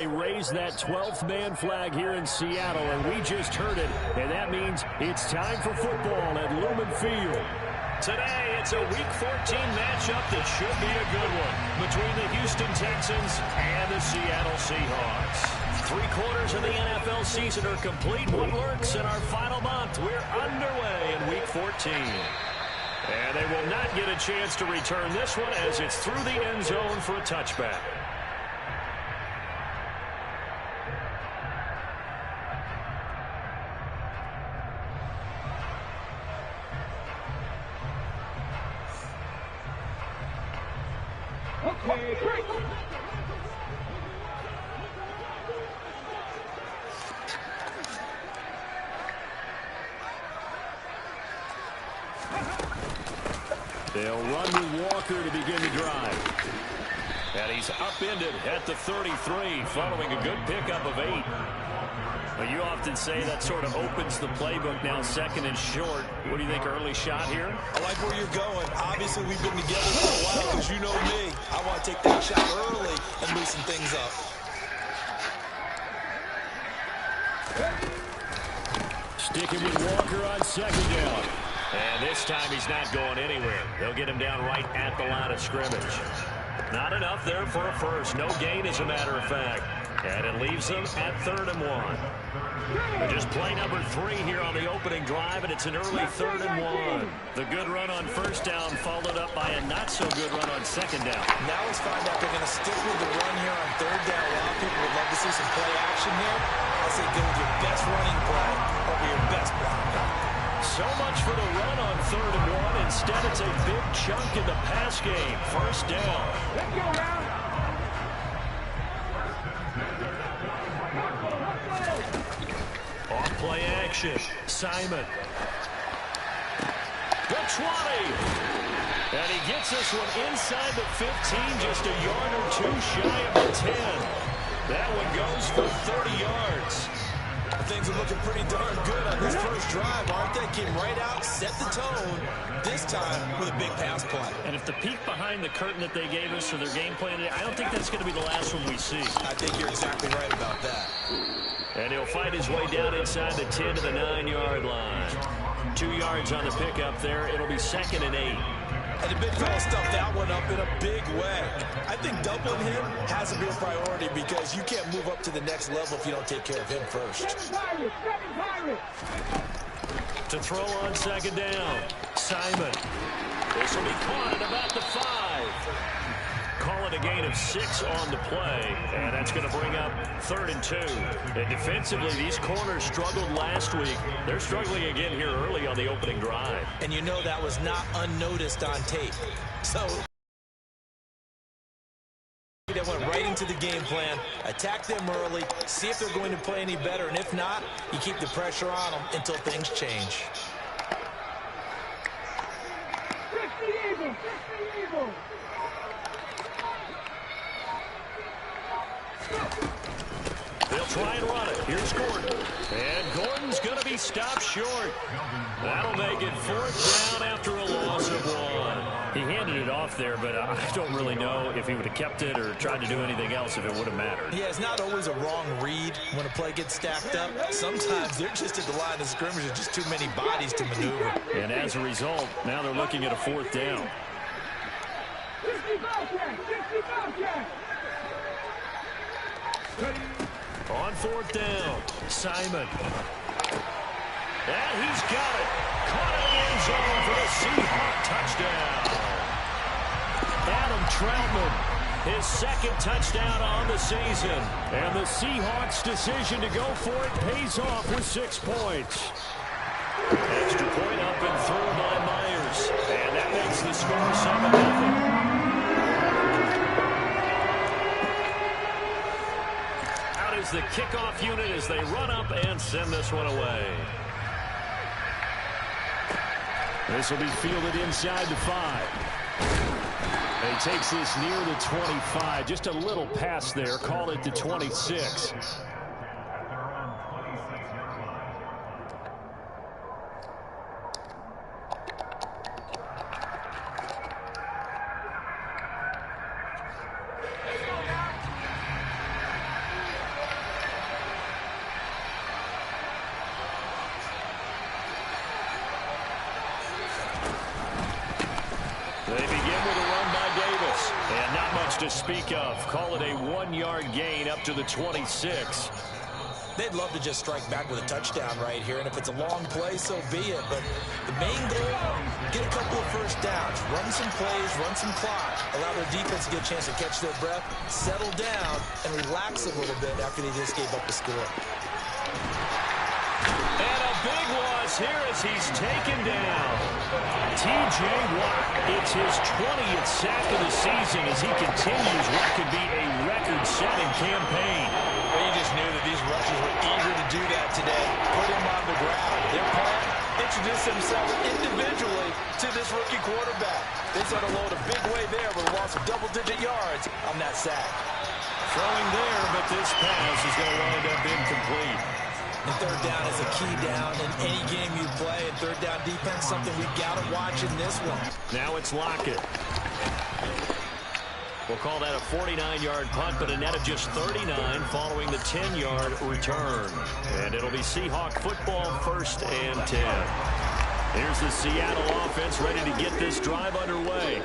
They raised that 12th man flag here in Seattle, and we just heard it, and that means it's time for football at Lumen Field. Today, it's a Week 14 matchup that should be a good one between the Houston Texans and the Seattle Seahawks. 3 quarters of the NFL season are complete. What lurks in our final month? We're underway in Week 14. And they will not get a chance to return this one as it's through the end zone for a touchback. They'll run with Walker to begin the drive. And he's upended at the 33 following a good pickup of 8. Well, you often say that sort of opens the playbook now, 2nd and short. What do you think, early shot here? I like where you're going. Obviously, we've been together for a while, because you know me. I want to take that shot early and loosen things up. Sticking with Walker on 2nd down. And this time he's not going anywhere. They'll get him down right at the line of scrimmage. Not enough there for a first. No gain, as a matter of fact. And it leaves them at 3rd and 1. They're just play number 3 here on the opening drive, and it's an early 3rd and 1. The good run on 1st down followed up by a not-so-good run on 2nd down. Now let's find out they're going to stick with the run here on 3rd down. A lot of people would love to see some play action here. I'll say go with your best running play over your best block. So much for the run on 3rd and 1. Instead, it's a big chunk in the pass game. 1st down. Let's go now. Off play action. Simon. The 20. And he gets this one inside the 15, just a yard or 2 shy of the 10. That one goes for 30 yards. Things are looking pretty darn good on this first drive, aren't they? Came right out, set the tone, this time with a big pass play. And if the peek behind the curtain that they gave us for their game plan, I don't think that's going to be the last one we see. I think you're exactly right about that. And he'll fight his way down inside the 10 to the 9-yard line. 2 yards on the pickup there. It'll be 2nd and 8. And the big fella stuffed that one up in a big way. I think doubling him has to be a priority, because you can't move up to the next level if you don't take care of him first. To throw on 2nd down, Simon. This will be caught at about the 5. Call it a gain of 6 on the play, and that's going to bring up 3rd and 2. And defensively, these corners struggled last week. They're struggling again here early on the opening drive. And you know that was not unnoticed on tape. So they went right into the game plan, attack them early, see if they're going to play any better, and if not, you keep the pressure on them until things change. They'll try and run it. Here's Gordon. And Gordon's going to be stopped short. That'll make it 4th down after a loss of 1. He handed it off there, but I don't really know if he would have kept it or tried to do anything else if it would have mattered. Yeah, it's not always a wrong read when a play gets stacked up. Sometimes they're just at the line of scrimmage with just too many bodies to maneuver. And as a result, now they're looking at a 4th down. On 4th down, Simon. And he's got it. Caught in the end zone for the Seahawk touchdown. Adam Troutman, his 2nd touchdown on the season. And the Seahawks' decision to go for it pays off with 6 points. Extra point up and through by Myers. And that makes the score 7-0. Is the kickoff unit as they run up and send this one away. This will be fielded inside the 5. He takes this near the 25. Just a little pass there. Call it the 26. to speak of. Call it a 1-yard gain up to the 26. They'd love to just strike back with a touchdown right here, and if it's a long play, so be it. But the main goal, get a couple of first downs, run some plays, run some clock, allow their defense to get a chance to catch their breath, settle down, and relax a little bit after they just gave up the score. And a big loss here as he's taken down. T.J. Watt, it's his 20th sack of the season as he continues what could be a record-setting campaign. Well, you just knew that these rushers were eager to do that today. Put him on the ground. Their plan, introduce themselves individually to this rookie quarterback. They set a load a big way there with a loss of double-digit yards on that sack. Throwing there, but this pass is going to wind up incomplete. And third down is a key down in any game you play. And third down defense, something we've got to watch in this one. Now it's Lockett. We'll call that a 49-yard punt, but a net of just 39 following the 10-yard return. And it'll be Seahawk football, 1st and 10. Here's the Seattle offense ready to get this drive underway.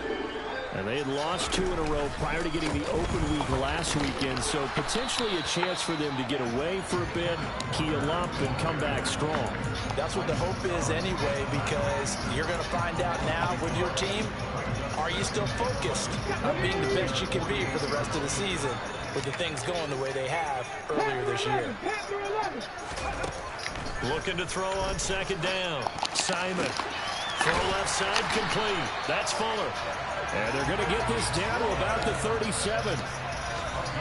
And they had lost 2 in a row prior to getting the open week last weekend, so potentially a chance for them to get away for a bit, keel up, and come back strong. That's what the hope is anyway, because you're going to find out now with your team, are you still focused on being the best you can be for the rest of the season with the things going the way they have earlier this year? Looking to throw on 2nd down. Simon. Throw left side complete. That's Fuller. And they're going to get this down to about the 37.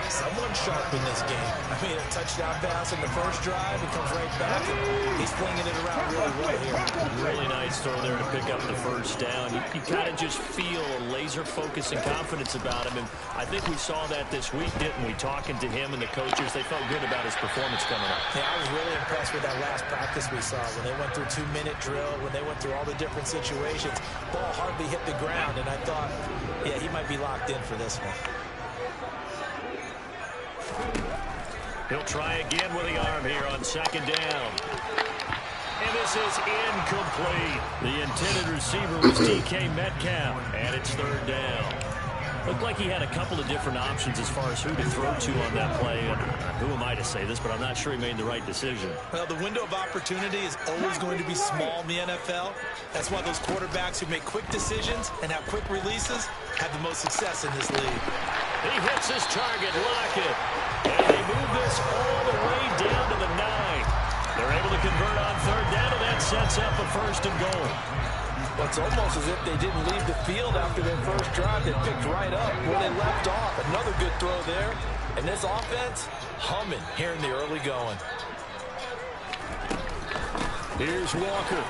Someone sharp in this game. I mean, a touchdown pass in the first drive. He comes right back. And he's flinging it around really well here. Really nice throw there to pick up the first down. You kind of just feel a laser focus and confidence about him. And I think we saw that this week, didn't we? Talking to him and the coaches, they felt good about his performance coming up. Yeah, I was really impressed with that last practice we saw when they went through 2-minute drill, when they went through all the different situations. Ball hardly hit the ground, and I thought, yeah, he might be locked in for this one. He'll try again with the arm here on 2nd down. And this is incomplete. The intended receiver was DK Metcalf, and it's 3rd down. Looked like he had a couple of different options as far as who to throw to on that play. And who am I to say this, but I'm not sure he made the right decision. Well, the window of opportunity is always going to be small in the NFL. That's why those quarterbacks who make quick decisions and have quick releases have the most success in this league. He hits his target, Lockett. And they move this all the way down to the 9. They're able to convert on 3rd down, and that sets up a 1st and goal. Well, it's almost as if they didn't leave the field after their first drive. They picked right up where they left off. Another good throw there. And this offense, humming here in the early going. Here's Walker.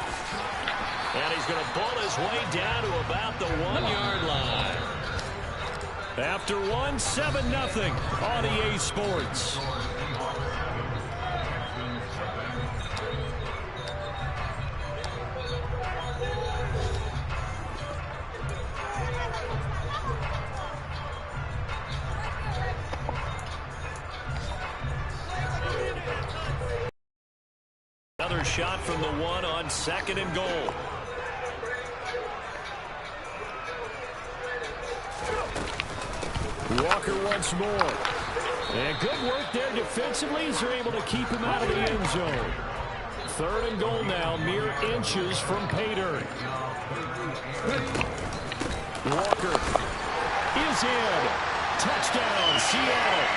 And he's going to ball his way down to about the 1-yard line. After 1, 7-0 on EA Sports. Another shot from the 1 on 2nd and goal. Walker once more. And good work there defensively as they're able to keep him out of the end zone. 3rd and goal now, mere inches from pay dirt. Walker is in. Touchdown, Seattle.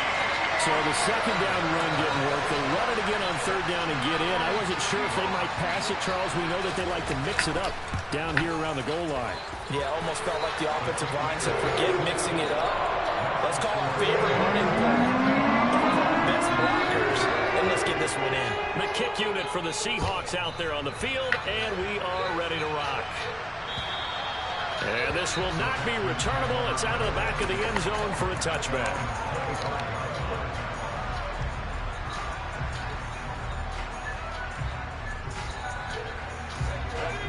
So the 2nd down run didn't work. They run it again on 3rd down and get in. I wasn't sure if they might pass it, Charles. We know that they like to mix it up down here around the goal line. Yeah, almost felt like the offensive line said, forget mixing it up. Let's call our favorite running play. Our best blockers. And let's get this one in. The kick unit for the Seahawks out there on the field, and we are ready to rock. And this will not be returnable. It's out of the back of the end zone for a touchback.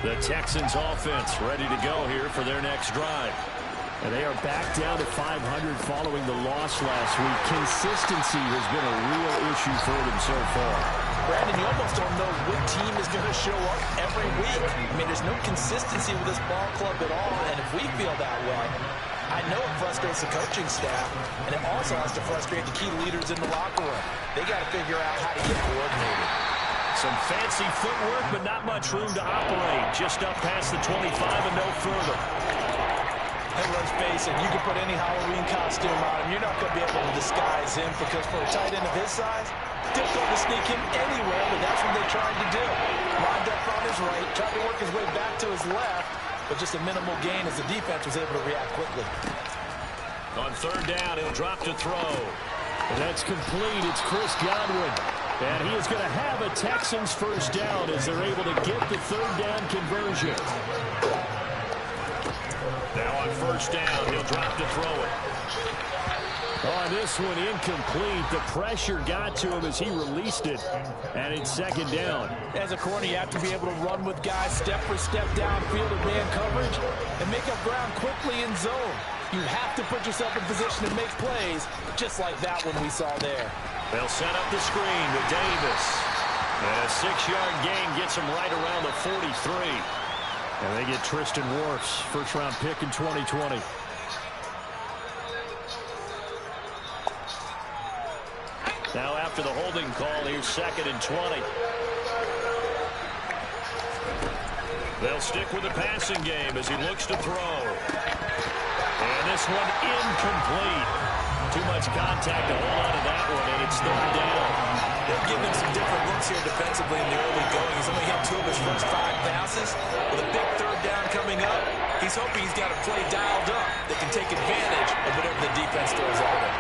The Texans offense ready to go here for their next drive. And they are back down to 500 following the loss last week. Consistency has been a real issue for them so far. Brandon, you almost don't know what team is going to show up every week. I mean, there's no consistency with this ball club at all. And if we feel that way, I know it frustrates the coaching staff, and it also has to frustrate the key leaders in the locker room. They got to figure out how to get coordinated. Some fancy footwork, but not much room to operate. Just up past the 25 and no further. And let's face it, you can put any Halloween costume on him. You're not going to be able to disguise him because for a tight end of his size, difficult to sneak him anywhere, but that's what they tried to do. Lined up on his right, tried to work his way back to his left, but just a minimal gain as the defense was able to react quickly. On third down, he'll drop to throw. And that's complete. It's Chris Godwin. And he is going to have a Texans first down as they're able to get the third down conversion. Now on first down, he'll drop to throw it. On this one, incomplete. The pressure got to him as he released it. And it's second down. As a corner, you have to be able to run with guys step for step downfield in man coverage and make up ground quickly in zone. You have to put yourself in position to make plays, just like that one we saw there. They'll set up the screen with Davis. And a 6-yard gain gets him right around the 43. And they get Tristan Wirfs, first-round pick in 2020. Now after the holding call, here's second and 20. They'll stick with the passing game as he looks to throw. And this one incomplete. Too much contact to hold on to that one, and it's third down. They'll give him some different looks here defensively in the early going. He's only hit 2 of his first 5 passes. With a big third down coming up, he's hoping he's got a play dialed up that can take advantage of whatever the defense throws at him.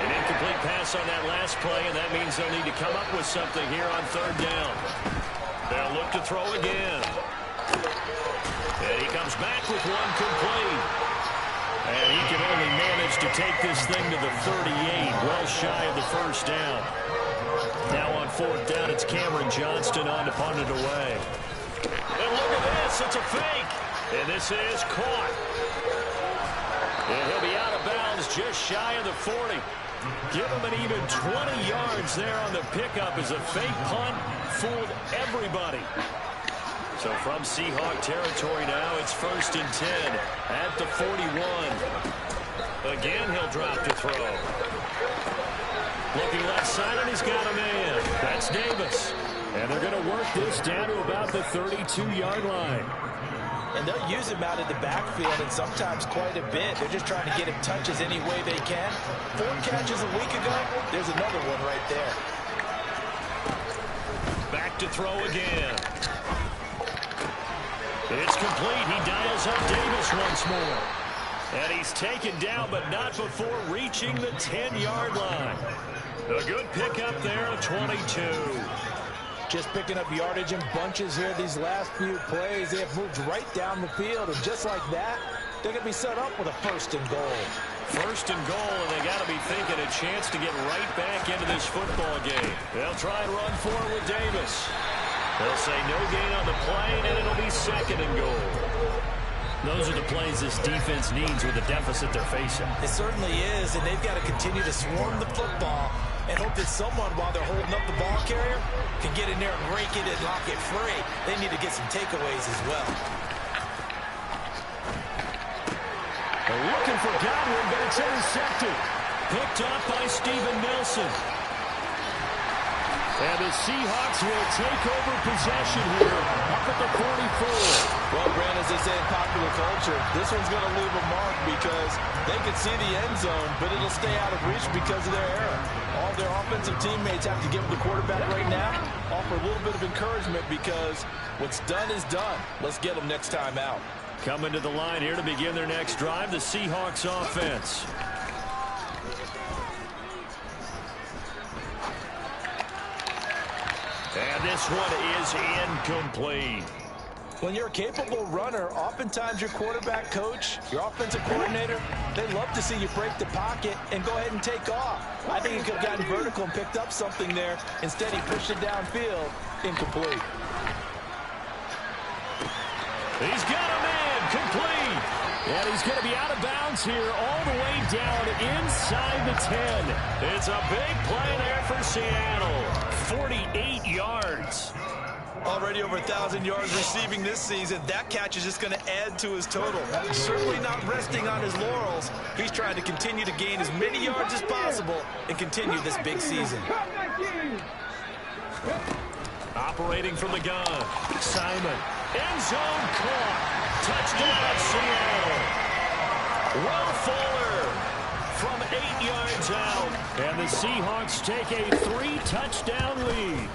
An incomplete pass on that last play, and that means they'll need to come up with something here on third down. They'll look to throw again. And he comes back with one complete. And he can only manage to take this thing to the 38, well shy of the first down. Now on fourth down, it's Cameron Johnston on to punt it away. And look at this, it's a fake. And this is caught. And he'll be out of bounds just shy of the 40. Give him an even 20 yards there on the pickup as a fake punt fooled everybody. So from Seahawk territory now, it's first and 10 at the 41. Again, he'll drop to throw. Looking left side, and he's got a man. That's Davis. And they're going to work this down to about the 32-yard line. And they'll use him out of the backfield, and sometimes quite a bit. They're just trying to get him touches any way they can. 4 catches a week ago. There's another one right there. Back to throw again. It's complete. He dials up Davis once more. And he's taken down, but not before reaching the 10-yard line. A good pickup there at 22. Just picking up yardage in bunches here these last few plays. They have moved right down the field, and just like that, they're going to be set up with a first and goal. First and goal, and they got to be thinking a chance to get right back into this football game. They'll try and run forward with Davis. They'll say no gain on the play, and it'll be second and goal. Those are the plays this defense needs with the deficit they're facing. It certainly is, and they've got to continue to swarm the football and hope that someone, while they're holding up the ball carrier, can get in there and rake it and lock it free. They need to get some takeaways as well. They're looking for Godwin, but it's intercepted. Picked off by Steven Nelson. And the Seahawks will take over possession here up at the 44. Well, Brand, as they say in popular culture, this one's going to leave a mark because they can see the end zone, but it'll stay out of reach because of their error. All their offensive teammates have to give the quarterback right now, offer a little bit of encouragement because what's done is done. Let's get them next time out. Coming to the line here to begin their next drive, the Seahawks offense. And this one is incomplete. When you're a capable runner, oftentimes your quarterback coach, your offensive coordinator, they love to see you break the pocket and go ahead and take off. I think he could have gotten vertical and picked up something there. Instead, he pushed it downfield. Incomplete. He's got a man. Complete. And he's going to be out of bounds here all the way down inside the 10. It's a big play there for Seattle. 48 yards. Already over 1,000 yards receiving this season. That catch is just going to add to his total. Certainly not resting on his laurels. He's trying to continue to gain as many yards as possible and continue this big season. Operating from the gun, Simon. End zone caught. Touchdown, Seattle. Will Fuller from 8 yards out. And the Seahawks take a 3-touchdown lead.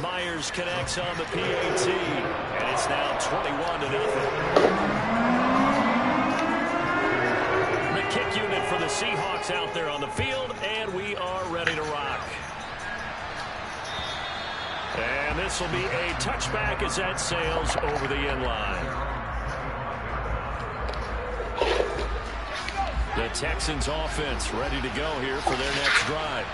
Myers connects on the PAT, and it's now 21-0. The kick unit for the Seahawks out there on the field, and we are ready to rock. And this will be a touchback as that sails over the end line. The Texans offense ready to go here for their next drive.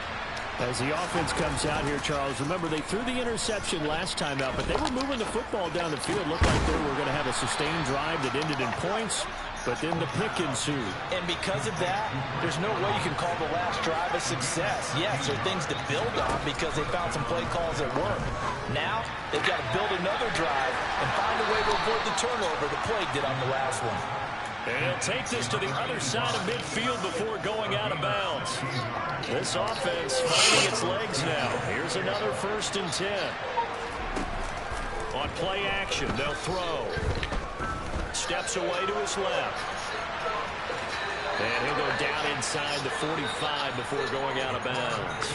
As the offense comes out here, Charles, remember they threw the interception last time out, but they were moving the football down the field. Looked like they were going to have a sustained drive that ended in points, but then the pick ensued. And because of that, there's no way you can call the last drive a success. Yes, there are things to build on because they found some play calls that work. Now, they've got to build another drive and find a way to avoid the turnover the Plague did on the last one. And he'll take this to the other side of midfield before going out of bounds. This offense finding its legs now. Here's another 1st and 10. On play action, they'll throw. Steps away to his left. And he'll go down inside the 45 before going out of bounds.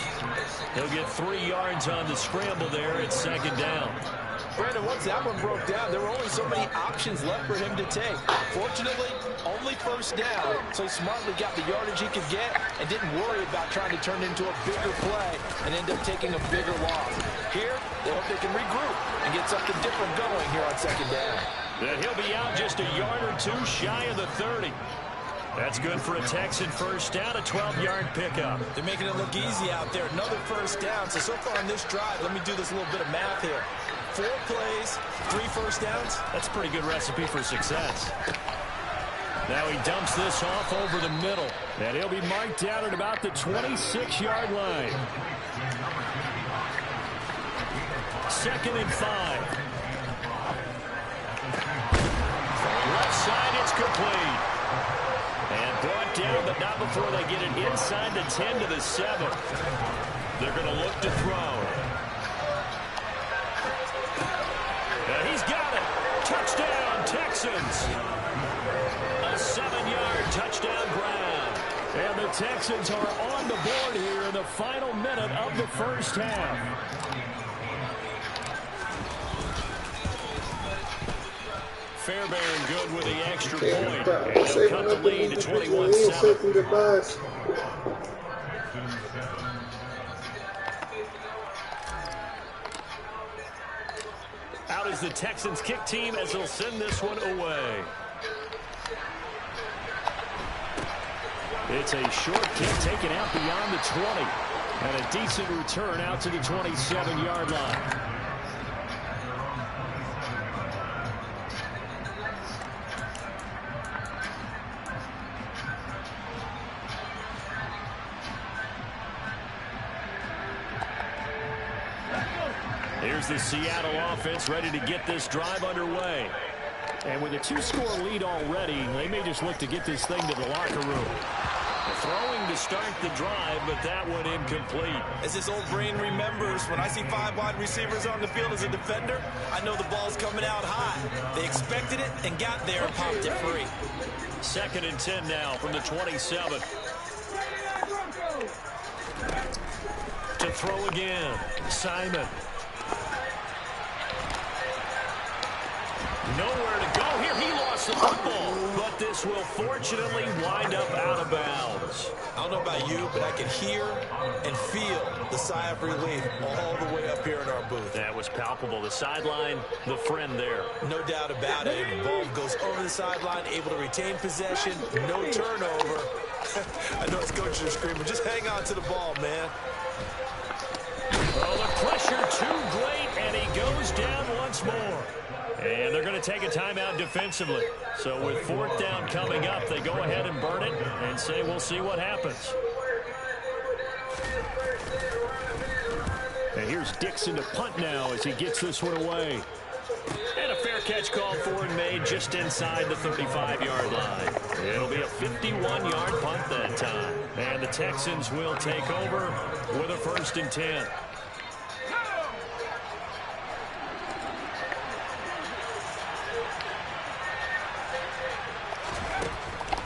He'll get 3 yards on the scramble there at 2nd down. Brandon, once that one broke down, there were only so many options left for him to take. Fortunately, only 1st down, so he smartly got the yardage he could get and didn't worry about trying to turn it into a bigger play and end up taking a bigger loss. Here, they hope they can regroup and get something different going here on 2nd down. Then he'll be out just a yard or 2 shy of the 30. That's good for a Texan 1st down, a 12-yard pickup. They're making it look easy out there. Another 1st down. So far on this drive, let me do this little bit of math here. 4 plays, 3 1st downs. That's a pretty good recipe for success. Now he dumps this off over the middle. And he'll be marked down at about the 26-yard line. 2nd and 5. Left side, it's complete. And brought down, but not before they get it inside the 10 to the 7. They're going to look to throw. And he's got it. Touchdown, Texans. A 7-yard touchdown grab. And the Texans are on the board here in the final minute of the 1st half. Fairbairn good with the extra point. And he'll cut the lead to 21-7. Out is the Texans kick team as they'll send this one away. It's a short kick taken out beyond the 20. And a decent return out to the 27-yard line. Here's the Seattle offense ready to get this drive underway. And with a 2-score lead already, they may just look to get this thing to the locker room. Throwing to start the drive, but that one incomplete. As his old brain remembers, when I see 5 wide receivers on the field as a defender, I know the ball's coming out high. They expected it and got there and popped it free. 2nd and 10 now from the 27. To throw again, Simon. Nowhere to go here. He lost the football, but this will fortunately wind up out of bounds. I don't know about you, but I can hear and feel the sigh of relief all the way up here in our booth. That was palpable. The sideline, the friend there. No doubt about it. The ball goes over the sideline, able to retain possession, no turnover. I know his coaches are screaming, just hang on to the ball, man. Well, the pressure too great, and he goes down once more. And they're going to take a timeout defensively. So with 4th down coming up, they go ahead and burn it and say we'll see what happens. And here's Here's Dixon to punt now as he gets this one away. And a fair catch called for and made just inside the 35-yard line. It'll be a 51-yard punt that time. And the Texans will take over with a 1st and 10.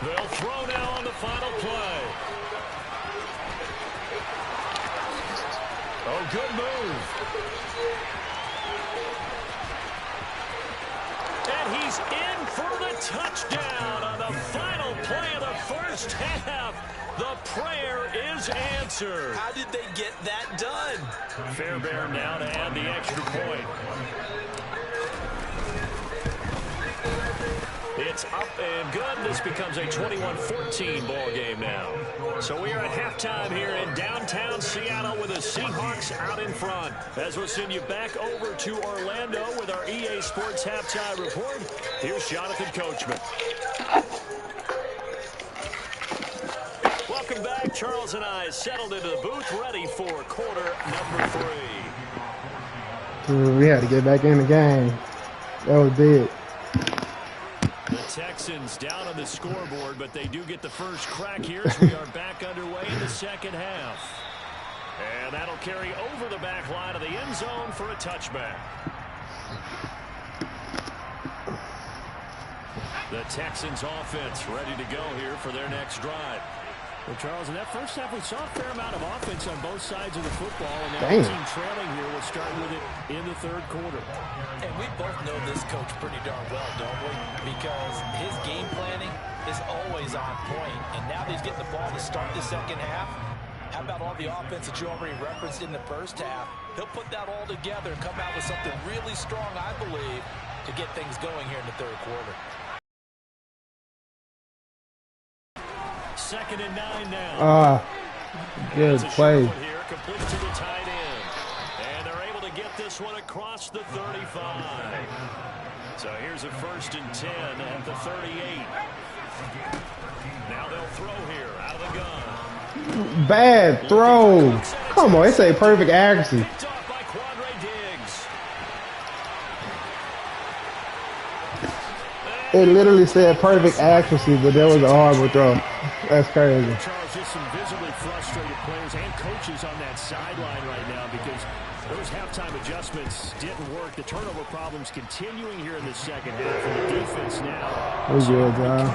They'll throw now on the final play. Oh, good move. And he's in for the touchdown on the final play of the first half. The prayer is answered. How did they get that done? Fairbairn now to add the extra point. It's up and good. This becomes a 21-14 ball game now. So we are at halftime here in downtown Seattle with the Seahawks out in front. As we'll send you back over to Orlando with our EA Sports Halftime Report, here's Jonathan Coachman. Welcome back. Charles and I settled into the booth, ready for quarter number 3. We had to get back in the game. That was big. The Texans down on the scoreboard, but they do get the first crack here as we are back underway in the second half. And that'll carry over the back line of the end zone for a touchback. The Texans offense ready to go here for their next drive. Well, Charles, in that first half, we saw a fair amount of offense on both sides of the football, and now the team trailing here will start with it in the third quarter. And we both know this coach pretty darn well, don't we? Because his game planning is always on point, and now he's getting the ball to start the second half. How about all the offense that you already referenced in the first half? He'll put that all together and come out with something really strong, I believe, to get things going here in the third quarter. 2nd and 9 now. Good play. Here, complete to the tight end. And they're able to get this one across the 35. So here's a 1st and 10 at the 38. Now they'll throw here out of the gun. Bad throw. Come on, it's a perfect accuracy. It literally said perfect accuracy, but there was a horrible throw. That's crazy. Charles, just some visibly frustrated players and coaches on that sideline right now because those halftime adjustments didn't work. The turnover problems continuing here in the second half, and the defense now. We're good, John.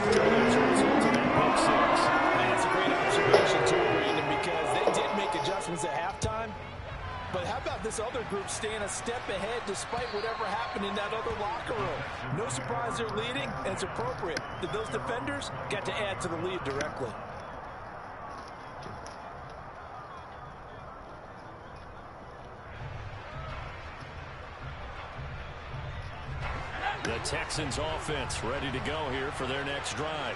That's a great observation too, Brandon, because they did make adjustments at halftime. But how about this other group staying a step ahead despite whatever happened in that other locker room? No surprise they're leading, and it's appropriate that those defenders got to add to the lead directly. The Texans offense ready to go here for their next drive.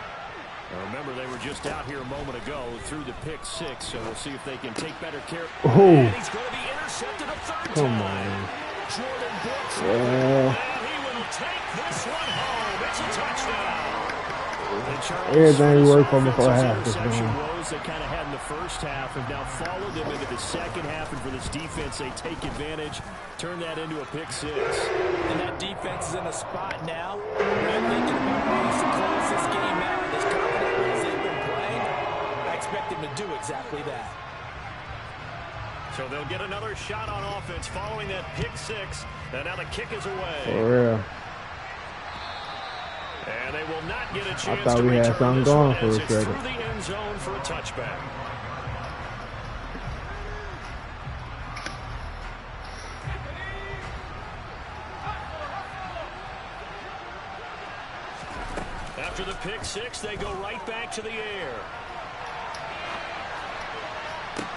Now remember, they were just out here a moment ago through the pick 6, so we'll see if they can take better care. And he's going to be intercepted a third time. Jordan Brooks, and he will take this one home. It's a touchdown. Everything worked for before half. Woes they kind of had in the first half have now followed them into the second half, and for this defense, they take advantage, turn that into a pick 6. And that defense is in a spot now. They're thinking about ways to close this game out. As confident as they've been playing, I expect them to do exactly that. So they'll get another shot on offense following that pick 6, and now the kick is away. For real. And they will not get a chance I thought we had something going for a second. Through the end zone for a touchback. After the pick 6, they go right back to the air.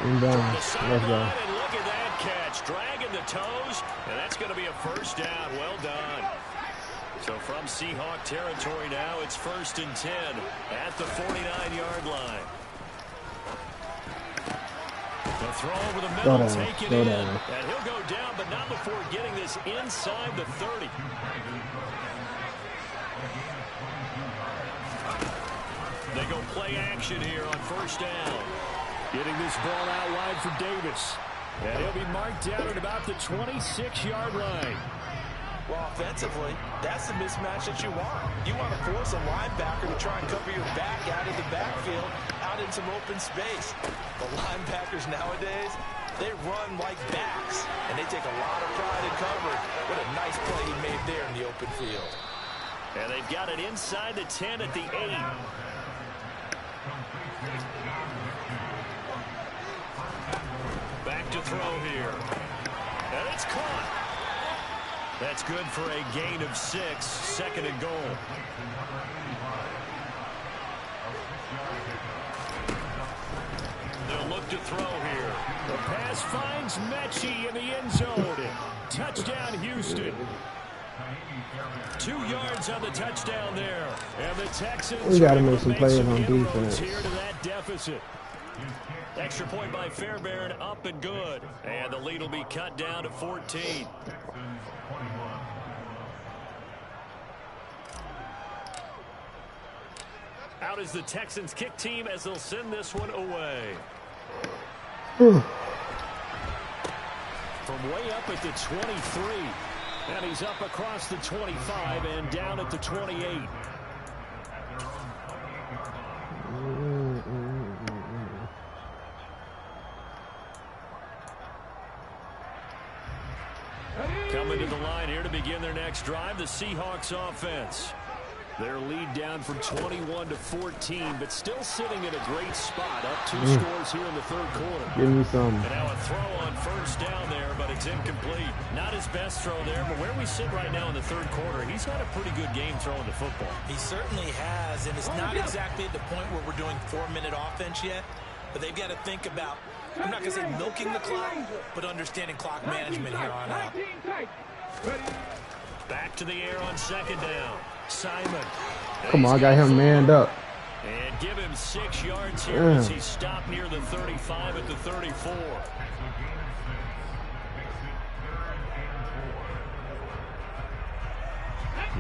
Inbound. Let's go. And look at that catch, dragging the toes, and that's going to be a first down. Well done. So from Seahawk territory now, it's 1st and 10 at the 49-yard line. The throw over the middle, taken in, and he'll go down, but not before getting this inside the 30. They go play action here on 1st down. Getting this ball out wide for Davis. And he'll be marked down at about the 26-yard line. Well, offensively, that's the mismatch that you want. You want to force a linebacker to try and cover your back out of the backfield, out in some open space. The linebackers nowadays, they run like backs, and they take a lot of pride in coverage. What a nice play he made there in the open field. And they've got it inside the 10 at the 8. Back to throw here. And it's caught. That's good for a gain of 6, 2nd and goal. They'll look to throw here. The pass finds Mechie in the end zone. Touchdown, Houston. 2 yards on the touchdown there. And the Texans we got to make some plays on defense here to that deficit. Extra point by Fairbairn, up and good. And the lead will be cut down to 14. Out is the Texans kick team as they'll send this one away. From way up at the 23. And he's up across the 25 and down at the 28. Coming to the line here to begin their next drive, the Seahawks offense. Their lead down from 21 to 14, but still sitting in a great spot. Up 2 scores here in the 3rd quarter. Give me some. And now a throw on first down there, but it's incomplete. Not his best throw there, but where we sit right now in the 3rd quarter, he's had a pretty good game throwing the football. He certainly has, and it's not exactly at the point where we're doing 4-minute offense yet, but they've got to think about, I'm not going to say milking the clock, but understanding clock management here on out. Back to the air on 2nd down. Simon. Come on, I got him manned up. And give him 6 yards here as he stopped near the 35 at the 34.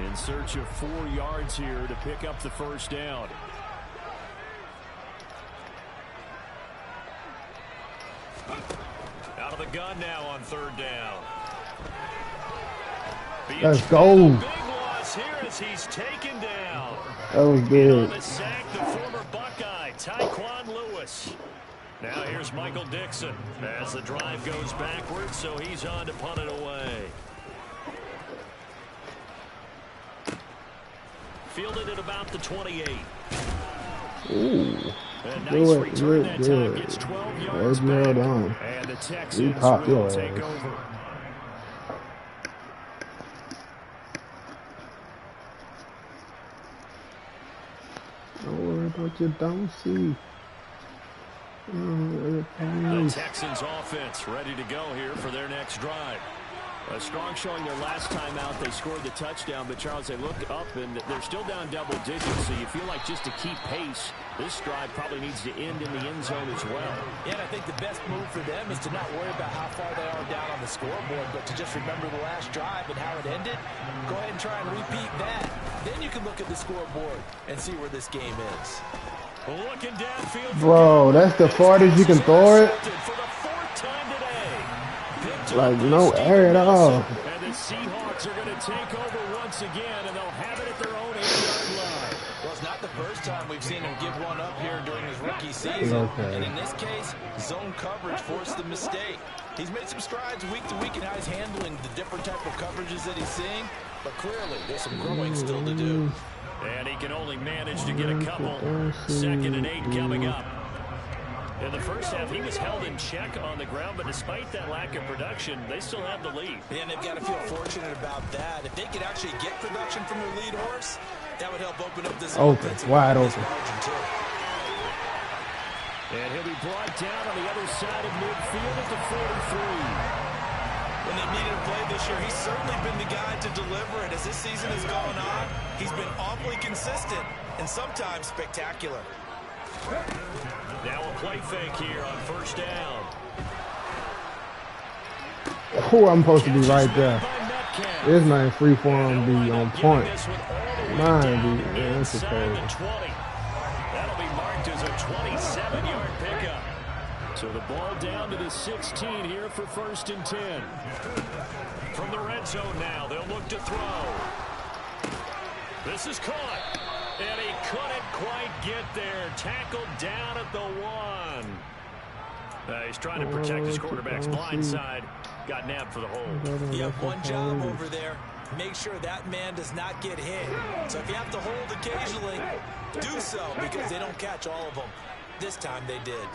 In search of 4 yards here to pick up the first down. Out of the gun now on 3rd down. Let's go. Big loss here as he's taken down. That was good. On the sack, the former Buckeye, Tyquan Lewis. Now here's Michael Dixon as the drive goes backwards, so he's on to punt it away. Fielded at about the 28. Ooh. A nice return that time, gets 12 yards back. And the Texans will take over. Don't worry about your bouncy. The Texans offense ready to go here for their next drive. A strong showing their last time out. They scored the touchdown, but Charles, they look up and they're still down double digits, so you feel like just to keep pace, this drive probably needs to end in the end zone as well. Yeah, and I think the best move for them is to not worry about how far they are down on the scoreboard, but to just remember the last drive and how it ended. Go ahead and try and repeat that. Then you can look at the scoreboard and see where this game is. Looking downfield. Bro, that's the farthest you can throw it. For the 4th time today. Like, no air at all. And the Seahawks are going to take over once again, and they'll have it at their own 8-yard line. Well, it's not the first time we've seen him give one up here during his rookie season. Okay. And in this case, zone coverage forced the mistake. He's made some strides week to week in how he's handling the different type of coverages that he's seeing, but clearly there's some growing still to do. And he can only manage to get a couple. 2nd and 8 coming up. In the first half, he was held in check on the ground, but despite that lack of production, they still have the lead. And they've got to feel fortunate about that. If they could actually get production from their lead horse, that would help open up this offense. Wide open. And he'll be brought down on the other side of midfield at the 43. When they needed a play this year, he's certainly been the guy to deliver it. As this season has gone on, he's been awfully consistent and sometimes spectacular. Now a play fake here on 1st down. Oh, I'm supposed to be right there. It's not free for him to be on point. Mine be, man, that's okay. That'll be marked as a 27-yard pickup. So the ball down to the 16 here for 1st and 10. From the red zone now, they'll look to throw. This is caught. And he couldn't quite get there. Tackled down at the 1. He's trying to protect his quarterback's blind side. Got nabbed for the hold. You have one job over there. Make sure that man does not get hit. So if you have to hold occasionally, do so, because they don't catch all of them. This time they did.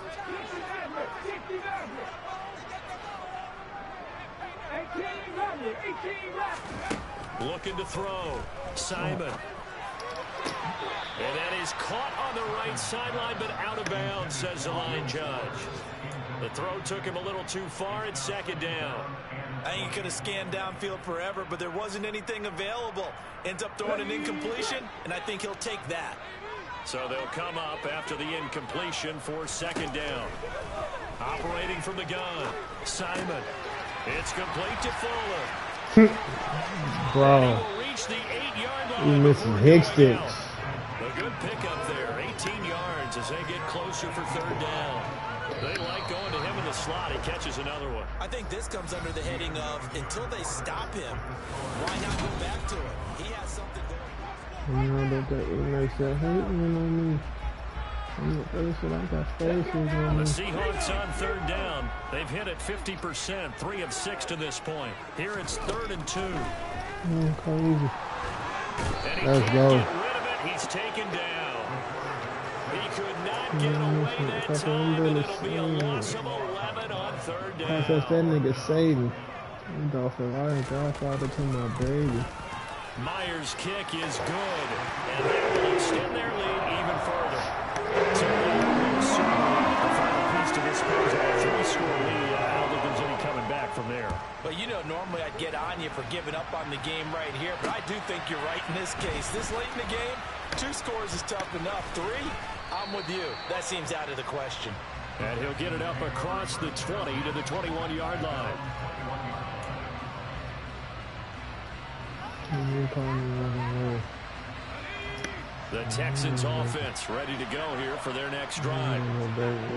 Looking to throw. Simon. And that is caught on the right sideline, but out of bounds, says the line judge. The throw took him a little too far. It's 2nd down. I think he could have scanned downfield forever, but there wasn't anything available. Ends up throwing an incompletion, and I think he'll take that. So they'll come up after the incompletion for 2nd down. Operating from the gun, Simon. It's complete to Fuller. Bro, Reach the 8-yard line. he's missing hick sticks. A good pickup there, 18 yards as they get closer for 3rd down. They like going to him in the slot. He catches another one. I think this comes under the heading of, until they stop him, why not go back to it? He has something going. You know, that makes that hate, you know what I mean? I'm the face it, I got faces on The me. Seahawks on 3rd down. They've hit it 50%, 3 of 6 to this point. Here it's 3rd and 2. Crazy. And he Let's can't go. get rid of it. He's taken down. He could not get away that time, and it'll be a loss of 11 on 3rd down. That's that nigga Satan. Dolphin, I ain't godfather to my baby. Myers' kick is good, and they will extend their lead even further. So the final piece to this puzzle, a 3-score lead. I don't think there's any coming back from there. But you know, normally I'd get on you for giving up on the game right here, but I do think you're right in this case. This late in the game, 2 scores is tough enough. 3, I'm with you. That seems out of the question. And he'll get it up across the 20 to the 21-yard line. The Texans offense ready to go here for their next drive.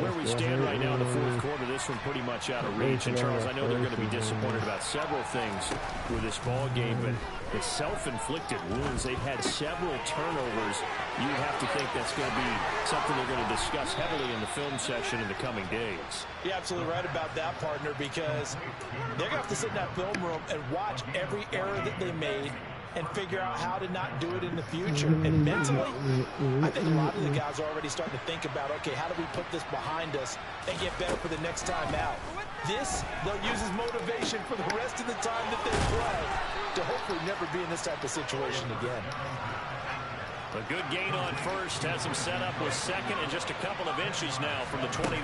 Where we stand right now in the 4th quarter, this one pretty much out of reach. And Charles, I know they're going to be disappointed about several things with this ball game, but it's self-inflicted wounds. They've had several turnovers. You have to think that's going to be something they're going to discuss heavily in the film session in the coming days. You're absolutely right about that, partner, because they're going to have to sit in that film room and watch every error that they made and figure out how to not do it in the future. And mentally, I think a lot of the guys are already starting to think about, okay, how do we put this behind us and get better for the next time out? This, they'll use as motivation for the rest of the time that they play to hopefully never be in this type of situation again. A good gain on 1st has him set up with 2nd and just a couple of inches now from the 29.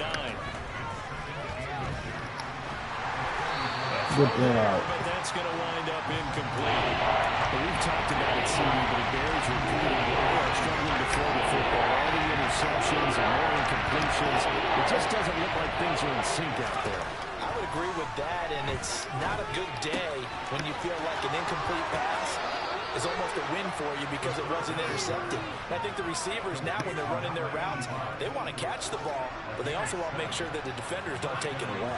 Good job. But that's going to wind up incomplete. Well, we've talked about it, CD, but it bears repeating. They are struggling to throw the football. All the interceptions and more incompletions. It just doesn't look like things are in sync out there. I would agree with that, and it's not a good day when you feel like an incomplete pass is almost a win for you because it wasn't intercepted. And I think the receivers now, when they're running their routes, they want to catch the ball, but they also want to make sure that the defenders don't take it away.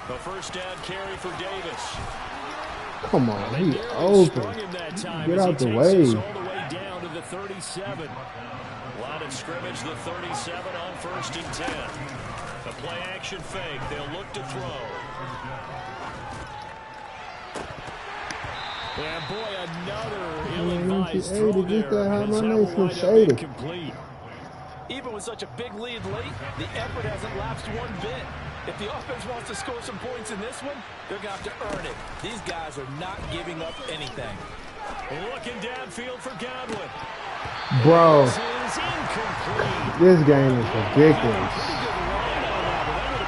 The 1st down carry for Davis. Come on, he open. Get out the way. All the way down to the 37. Line of scrimmage, the 37 on 1st and 10. The play action fake. They'll look to throw. And boy, another ill-advised throw there. Incomplete. Even with such a big lead late, the effort hasn't lapsed one bit. If the offense wants to score some points in this one, they're going to have to earn it. These guys are not giving up anything. Looking downfield for Godwin. Bro, this this game is ridiculous.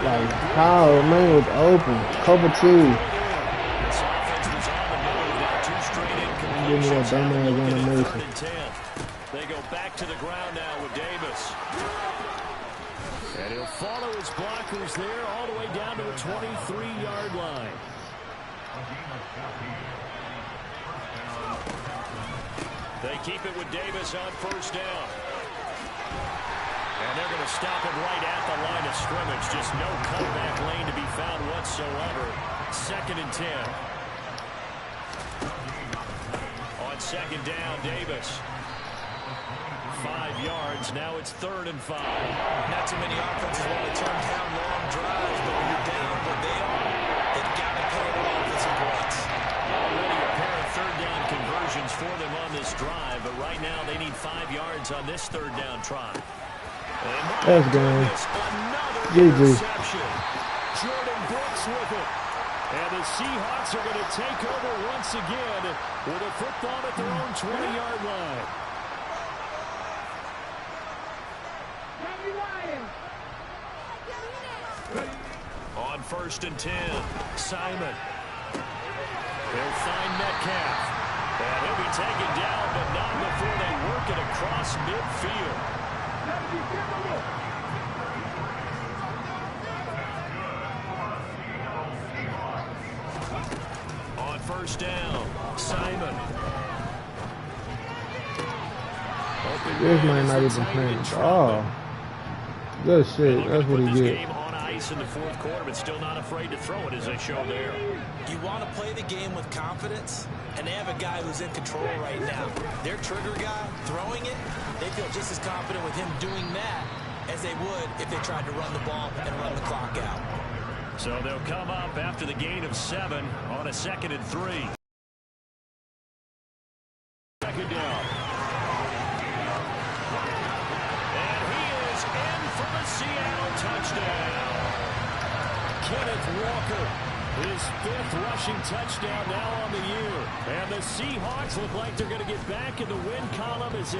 Like, how man was open. Cover 2. Give me that dumbass animation. They go back to the ground now with Davis. And he'll follow his blockers there all the way down to the 23-yard line. They keep it with Davis on first down. And they're going to stop him right at the line of scrimmage. Just no cutback lane to be found whatsoever. 2nd and 10. On 2nd down, Davis. 5 yards. Now it's 3rd and 5. Not too many offenses want to turn down long drives, but when you're down what they are, they've got to pay it off with some points. Already a pair of 3rd down conversions for them on this drive, but right now they need 5 yards on this 3rd down try. That's good. Another interception. Jordan Brooks with it. And the Seahawks are going to take over once again with a football at their own 20-yard line. On 1st and 10, Simon. They'll find Metcalf. And he'll be taken down, but not before they work it across midfield. On 1st down, Simon. This might not even playing. Oh, good shit. That's what he did. In the 4th quarter, but still not afraid to throw it as they show there. You want to play the game with confidence, and they have a guy who's in control right now. Their trigger guy throwing it, they feel just as confident with him doing that as they would if they tried to run the ball and run the clock out. So they'll come up after the gain of 7 on a 2nd and 3. 2nd down. And he is in for the Seattle touchdown. Kenneth Walker, his 5th rushing touchdown now on the year. And the Seahawks look like they're going to get back in the win column as they